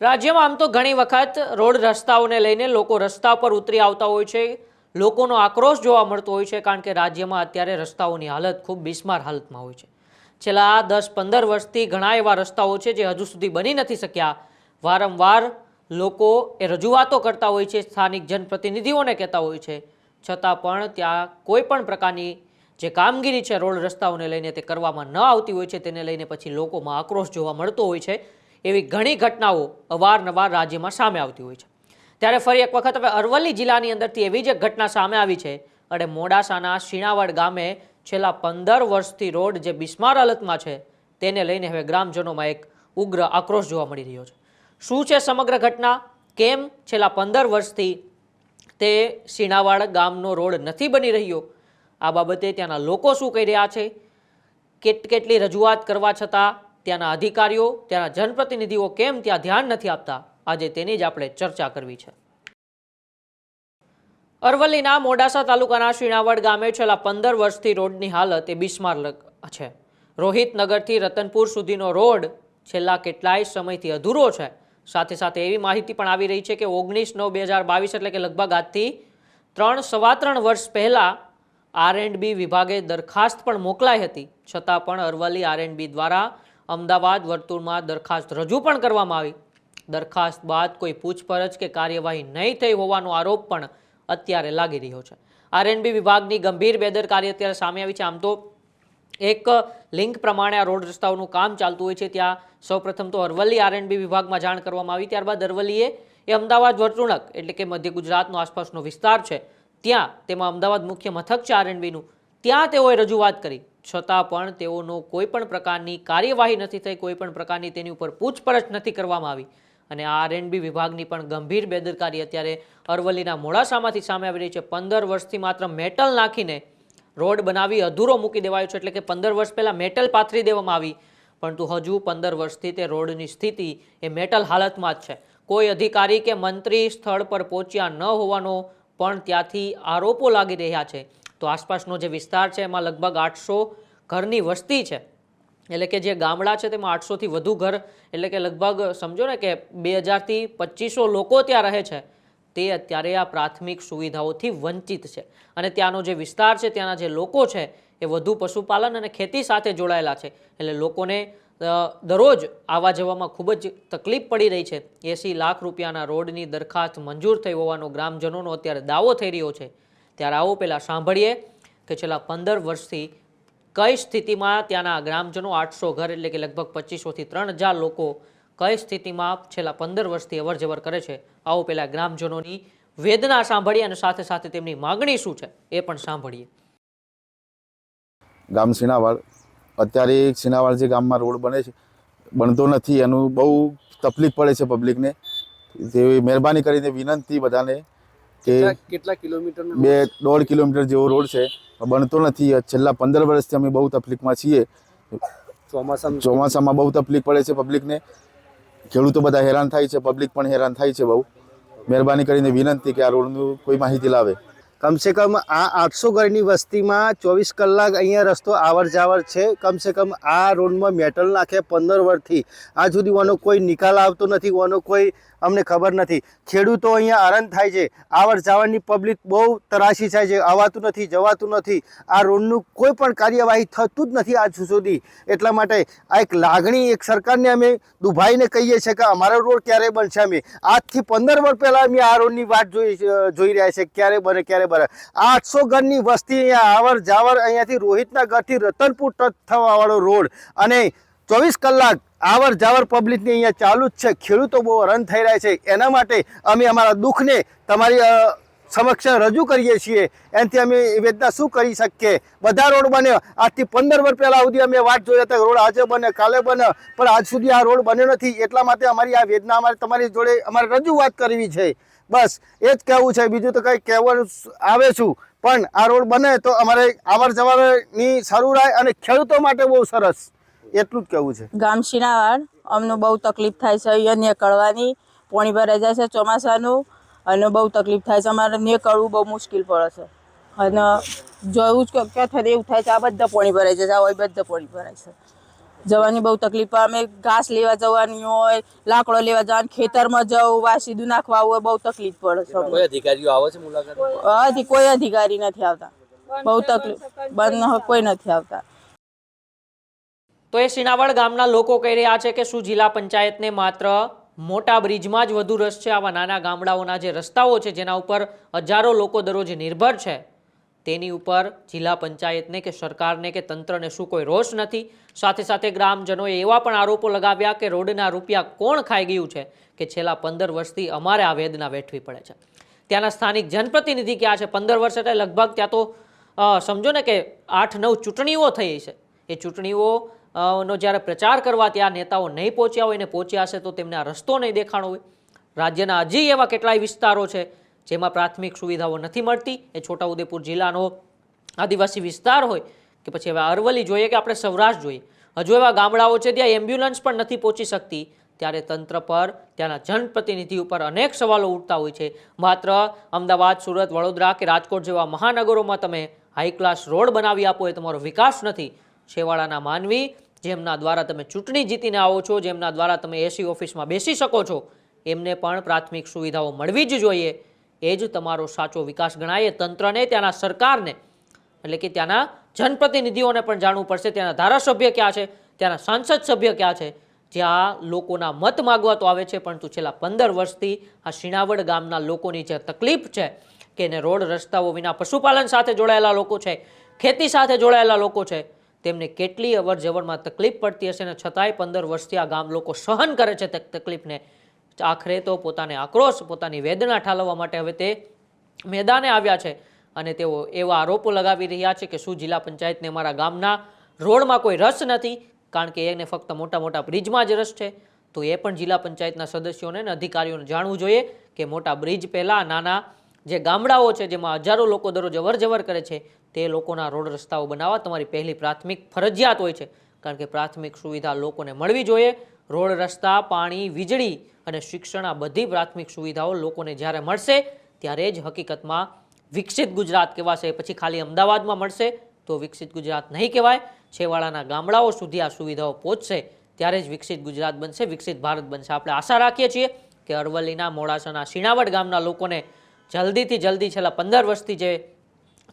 રાજ્યમાં આમ તો ઘણી વખત રોડ રસ્તાઓને લઈને લોકો રસ્તા પર ઉતરી આવતા હોય છે। લોકોનો આક્રોશ જોવા મળતો હોય છે કારણ કે રાજ્યમાં અત્યારે રસ્તાઓની હાલત ખૂબ બિસ્માર હાલતમાં હોય છે। છેલ્લા 10-15 વર્ષથી ઘણા એવા રસ્તાઓ છે જે હજુ સુધી બની નથી શક્યા। વારંવાર લોકો એ રજૂઆતો કરતા હોય છે, સ્થાનિક જનપ્રતિનિધિઓને કહેતા હોય છે, છતાં પણ ત્યાં કોઈ પણ પ્રકારની જે કામગીરી છે રોડ રસ્તાઓને લઈને તે કરવામાં ન આવતી હોય છે। તેને લઈને પછી લોકોમાં આક્રોશ જોવા મળતો હોય છે। એવી ઘણી ઘટનાઓ અવારનવાર રાજ્યમાં સામે આવતી હોય છે। ત્યારે ફરી એક વખત હવે અરવલ્લી જિલ્લાની અંદરથી એવી જ એક ઘટના સામે આવી છે અને મોડાસાના શીણાવડ ગામે છેલ્લા 15 વર્ષથી રોડ જે બિસ્માર હાલતમાં છે તેને લઈને હવે ગ્રામજનોમાં એક ઉગ્ર આક્રોશ જોવા મળી રહ્યો છે। શું છે સમગ્ર ઘટના, કેમ છેલ્લા 15 વર્ષથી તે શીણાવડ ગામનો રોડ નથી બની રહ્યો, આ બાબતે ત્યાંના લોકો શું કહી રહ્યા છે, કેટલી રજૂઆત કરવા છતાં ત્યાંના અધિકારીઓ, ત્યાંના જનપ્રતિનિધિઓ કેમ ત્યાં ધ્યાન નથી આપતા, આજે તેની જ આપણે ચર્ચા કરવી છે। અરવલ્લીના મોડાસા તાલુકાના શીણાવડ ગામે છેલ્લા 15 વર્ષથી રોડની હાલત એ બિસ્માર છે। રોહિતનગરથી રતનપુર સુધીનો રોડ છેલ્લા કેટલાય સમયથી અધૂરો છે। સાથે સાથે એવી માહિતી પણ આવી રહી છે કે 19/9/2022 એટલે કે લગભગ આજથી 3-3.25 વર્ષ પહેલા R&B વિભાગે દરખાસ્ત પણ મોકલાઈ હતી, છતાં પણ અરવલ્લી R&B દ્વારા અમદાવાદ વર્તુળમાં દરખાસ્ત રજૂ પણ કરવામાં આવી। દરખાસ્ત બાદ કોઈ પૂછપરછ કે કાર્યવાહી નહીં થઈ હોવાનો આરોપ પણ અત્યારે લાગી રહ્યો છે। R&B વિભાગની ગંભીર બેદરકારી અત્યારે સામે આવી છે। આમ તો એક લિંક પ્રમાણે આ રોડ રસ્તાઓનું કામ ચાલતું હોય છે, ત્યાં સૌપ્રથમ તો અરવલ્લી R&B વિભાગમાં જાણ કરવામાં આવી, ત્યારબાદ અરવલ્લીએ એ અમદાવાદ વર્તુળક એટલે કે મધ્ય ગુજરાતનો આસપાસનો વિસ્તાર છે ત્યાં, તેમાં અમદાવાદ મુખ્ય મથક છે R&Bનું, ત્યાં તેઓએ રજૂઆત કરી, છતાં પણ તેઓનો કોઈ પણ પ્રકારની કાર્યવાહી નથી થઈ, કોઈ પણ પ્રકારની તેની ઉપર પૂછપરછ નથી કરવામાં આવી અને આ R&B વિભાગની પણ ગંભીર બેદરકારી અત્યારે અરવલ્લીના મોડાસામાંથી સામે આવી રહી છે। 15 વર્ષથી માત્ર મેટલ નાખીને રોડ બનાવી અધૂરો મૂકી દેવાયો છે, એટલે કે 15 વર્ષ પહેલાં મેટલ પાથરી દેવામાં આવી, પરંતુ હજુ 15 વર્ષથી તે રોડની સ્થિતિ એ મેટલ હાલતમાં જ છે। કોઈ અધિકારી કે મંત્રી સ્થળ પર પહોંચ્યા ન હોવાનો પણ ત્યાંથી આરોપો લાગી રહ્યા છે। તો આસપાસનો જે વિસ્તાર છે એમાં લગભગ 800 ઘરની વસ્તી છે, એટલે કે જે ગામડા છે તેમાં 800થી વધુ ઘર, એટલે કે લગભગ સમજો ને કે 2000થી 2500 લોકો ત્યાં રહે છે। તે અત્યારે આ પ્રાથમિક સુવિધાઓથી વંચિત છે અને ત્યાંનો જે વિસ્તાર છે, ત્યાંના જે લોકો છે એ વધુ પશુપાલન અને ખેતી સાથે જોડાયેલા છે, એટલે લોકોને દરરોજ આવવા જવામાં ખૂબ જ તકલીફ પડી રહી છે। 80 લાખ રૂપિયાના રોડની દરખાસ્ત મંજૂર થઈ હોવાનો ગ્રામજનોનો અત્યારે દાવો થઈ રહ્યો છે। ત્યારે આવો પહેલાં સાંભળીએ કે છેલ્લા 15 વર્ષથી કઈ સ્થિતિમાં ત્યાંના ગ્રામજનો, 800 ઘર એટલે કે લગભગ 2500થી 3000 લોકો કઈ સ્થિતિમાં છેલ્લા 15 વર્ષથી અવરજવર કરે છે। આવો પહેલાં ગ્રામજનોની વેદના સાંભળીએ અને સાથે સાથે તેમની માગણી શું છે એ પણ સાંભળીએ। ગામ શીણાવડ, અત્યારે શીણાવડ જે ગામમાં રોડ બને છે બનતો નથી, એનું બહુ તકલીફ પડે છે પબ્લિકને। તેવી મહેરબાની કરીને વિનંતી બધાને કે કેટલા કિલોમીટર 2.5 કિલોમીટર જેવો રોડ છે, બનતો નથી। છેલ્લા 15 વર્ષથી અમે બહુ તકલીફમાં છીએ। ચોમાસામાં બહુ તકલીફ પડે છે પબ્લિકને, ખેડૂતો બધા હેરાન થાય છે, પબ્લિક પણ હેરાન થાય છે બહુ। મહેરબાની કરીને વિનંતી કે આ રોડનું કોઈ માહિતી લાવે। કમસે કમ આ 800 ઘરની વસ્તીમાં 24 કલાક અહીંયા રસ્તો આવર જાવર છે। કમસે કમ આ રોડમાં મેટલ નાખે 15 વર્ષથી આજ સુધી વાનો કોઈ નિકાલ આવતો નથી, વાનો કોઈ અમને ખબર નથી। ખેડૂતો અહીંયા હેરાન થાય છે, આવર જાવરની પબ્લિક બહુ તરાશી થાય છે, આવવાતું નથી, જવાતું નથી। આ રોડનું કોઈ પણ કાર્યવાહી થતું જ નથી આજ સુધી। એટલા માટે આ એક લાગણી એક સરકારને અમે દુભાઈને કહીએ છીએ કે અમારો રોડ ક્યારે બનશે। અમે આજથી 15 વર્ષ પહેલાં અમે આ રોડની વાટ જોઈ રહ્યા છે, ક્યારે બને ક્યારે બને। 800 ઘરની વસ્તી અહીંયા આવર જાવર, અહીંયાથી રોહિતના ઘરથી રતનપુર ટચ થવાવાળો રોડ અને 24 કલાક આવર જાવર પબ્લિકની અહીંયા ચાલુ જ છે। ખેડૂતો બહુ હેરાન થઈ રહ્યા છે, એના માટે અમે અમારા દુઃખને તમારી સમક્ષ રજૂ કરીએ છીએ। એનાથી અમે વેદના શું કરી શકીએ। બધા રોડ બન્યો, આજથી 15 વર્ષ પહેલાં સુધી અમે વાટ જોઈ હતા રોડ આજે બને કાલે બને, પણ આજ સુધી આ રોડ બન્યો નથી। એટલા માટે અમારી આ વેદના અમારે તમારી જોડે અમારે રજૂઆત કરવી છે। બસ એ જ કહેવું છે, બીજું તો કંઈ કહેવાનું આવે છું, પણ આ રોડ બને તો અમારે આવર જવરની સારું રહે અને ખેડૂતો માટે બહુ સરસ, એટલું જ કહેવું છે। ગામ શીણાવડ અમને બહુ તકલીફ થાય છે, અહીંયા નીકળવાની પાણી ભરાઈ જાય છે ચોમાસાનું અને બહુ તકલીફ થાય છે। અમારે નીકળવું બહુ મુશ્કેલ પડે છે અને જોયું જ ક્યાં થાય એવું થાય છે, આ બધા પાણી ભરાઈ જાય છે, આ બધા પાણી ભરાય છે। જવાની બહુ તકલીફ પડે. અમે ઘાસ લેવા જવાની હોય, લાકડો લેવા જવાની, ખેતરમાં જવું, વાસીદું નાખવા હોય, બહુ તકલીફ પડે છે અમને. કોઈ અધિકારીઓ આવે છે મુલાકાત? કોઈ અધિકારી નથી આવતા. બહુ તકલીફ, બંધ કોઈ નથી આવતા. તો એ સીનાવડ ગામના લોકો કહી રહ્યા છે કે શું જિલ્લા પંચાયતને માત્ર મોટા બ્રિજમાં જ વધુ રસ છે? આવા નાના ગામડાઓના જે રસ્તાઓ છે જેના ઉપર હજારો લોકો દરરોજ નિર્ભર છે તેની ઉપર જિલ્લા પંચાયતને કે સરકારને કે તંત્રને શું કોઈ રોષ નથી? સાથે સાથે ગ્રામજનોએ એવા પણ આરોપો લગાવ્યા કે રોડના રૂપિયા કોણ ખાઈ ગયું છે કે છેલ્લા 15 વર્ષથી અમારે આ વેદના વેઠવી પડે છે. ત્યાંના સ્થાનિક જનપ્રતિનિધિ ક્યાં છે? 15 વર્ષ એટલે લગભગ ત્યાં તો સમજો ને કે 8-9 ચૂંટણીઓ થઈ છે. એ ચૂંટણીઓ નો જ્યારે પ્રચાર કરવા ત્યાં નેતાઓ નહીં પહોંચ્યા હોય ને પહોંચ્યા હશે તો તેમને આ રસ્તો નહીં દેખાણો હોય. રાજ્યના હજી એવા કેટલાય વિસ્તારો છે જેમાં પ્રાથમિક સુવિધાઓ નથી મળતી. એ છોટાઉદેપુર જિલ્લાનો આદિવાસી વિસ્તાર હોય કે પછી હવે અરવલ્લી જોઈએ કે આપણે સૌરાષ્ટ્ર જોઈએ, હજુ એવા ગામડાઓ છે ત્યાં એમ્બ્યુલન્સ પણ નથી પહોંચી શકતી. ત્યારે તંત્ર પર, ત્યાંના જનપ્રતિનિધિ ઉપર અનેક સવાલો ઉઠતા હોય છે. માત્ર અમદાવાદ, સુરત, વડોદરા કે રાજકોટ જેવા મહાનગરોમાં તમે હાઈ ક્લાસ રોડ બનાવી આપો એ તમારો વિકાસ નથી. છેવાડાના માનવી જેમના દ્વારા તમે ચૂંટણી જીતીને આવો છો, જેમના દ્વારા તમે એસી ઓફિસમાં બેસી શકો છો, એમને પણ પ્રાથમિક સુવિધાઓ મળવી જ જોઈએ. એ જ તમારો સાચો વિકાસ ગણાય. તંત્રને, ત્યાંના સરકારને એટલે કે ત્યાંના જનપ્રતિનિધિઓને પણ જાણવું પડશે ત્યાંના ધારાસભ્ય ક્યાં છે, ત્યાંના સાંસદ સભ્ય ક્યાં છે, જ્યાં લોકોના મત માગવા તો આવે છે પરંતુ છેલ્લા 15 વર્ષથી આ સીનાવડ ગામના લોકોની જે તકલીફ છે કે એને રોડ રસ્તાઓ વિના પશુપાલન સાથે જોડાયેલા લોકો છે, ખેતી સાથે જોડાયેલા લોકો છે, તેમને કેટલી અવર જવરમાં તકલીફ પડતી હશે ને છતાંય 15 વર્ષથી આ ગામ લોકો સહન કરે છે તે તકલીફને. આખરે તો પોતાને આક્રોશ, પોતાની વેદના ઠાલવવા માટે હવે તે મેદાને આવ્યા છે અને તેઓ એવા આરોપો લગાવી રહ્યા છે કે શું જિલ્લા પંચાયતને અમારા ગામના રોડમાં કોઈ રસ નથી, કારણ કે એને ફક્ત મોટા મોટા બ્રિજમાં જ રસ છે. તો એ પણ જિલ્લા પંચાયતના સદસ્યોને અને અધિકારીઓને જાણવું જોઈએ કે મોટા બ્રિજ પહેલાં નાના જે ગામડાઓ છે જેમાં હજારો લોકો દરરોજ અવર જવર કરે છે તે લોકોના રોડ રસ્તાઓ બનાવવા તમારી પહેલી પ્રાથમિક ફરજિયાત હોય છે. કારણ કે પ્રાથમિક સુવિધા લોકોને મળવી જોઈએ. રોડ રસ્તા, પાણી, વીજળી અને શિક્ષણ, આ બધી પ્રાથમિક સુવિધાઓ લોકોને જ્યારે મળશે ત્યારે જ હકીકતમાં વિકસિત ગુજરાત કહેવાશે. પછી ખાલી અમદાવાદમાં મળશે તો વિકસિત ગુજરાત નહીં કહેવાય. છેવાડાના ગામડાઓ સુધી આ સુવિધાઓ પહોંચશે ત્યારે જ વિકસિત ગુજરાત બનશે, વિકસિત ભારત બનશે. આપણે આશા રાખીએ છીએ કે અરવલ્લીના, મોડાસાના, સીનાવડ ગામના લોકોને જલ્દીથી જલ્દી છેલ્લા 15 વર્ષથી જે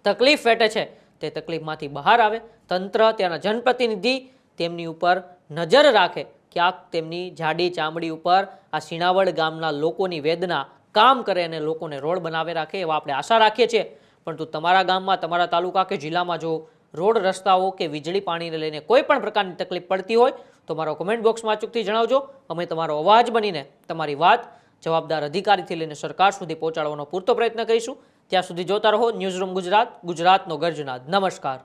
તકલીફ વેઠે છે તે તકલીફમાંથી બહાર આવે. તંત્ર, ત્યાંના જનપ્રતિનિધિ તેમની ઉપર નજર રાખે, ક્યાંક તેમની જાડી ચામડી ઉપર આ સીનાવડ ગામના લોકોની વેદના કામ કરે અને લોકોને રોડ બનાવી રાખે એવા આપણે આશા રાખીએ છીએ. પરંતુ તમારા ગામમાં, તમારા તાલુકા કે જિલ્લામાં જો રોડ રસ્તાઓ કે વીજળી પાણીને લઈને કોઈ પણ પ્રકારની તકલીફ પડતી હોય તો મારો કમેન્ટ બોક્સમાં અચૂકથી જણાવજો. અમે તમારો અવાજ બનીને તમારી વાત જવાબદાર અધિકારીથી લઈને સરકાર સુધી પહોંચાડવાનો પૂરતો પ્રયત્ન કરીશું. ત્યાં સુધી જોતા રહો ન્યૂઝરૂમ ગુજરાત, ગુજરાતનો ગર્જનાદ. નમસ્કાર.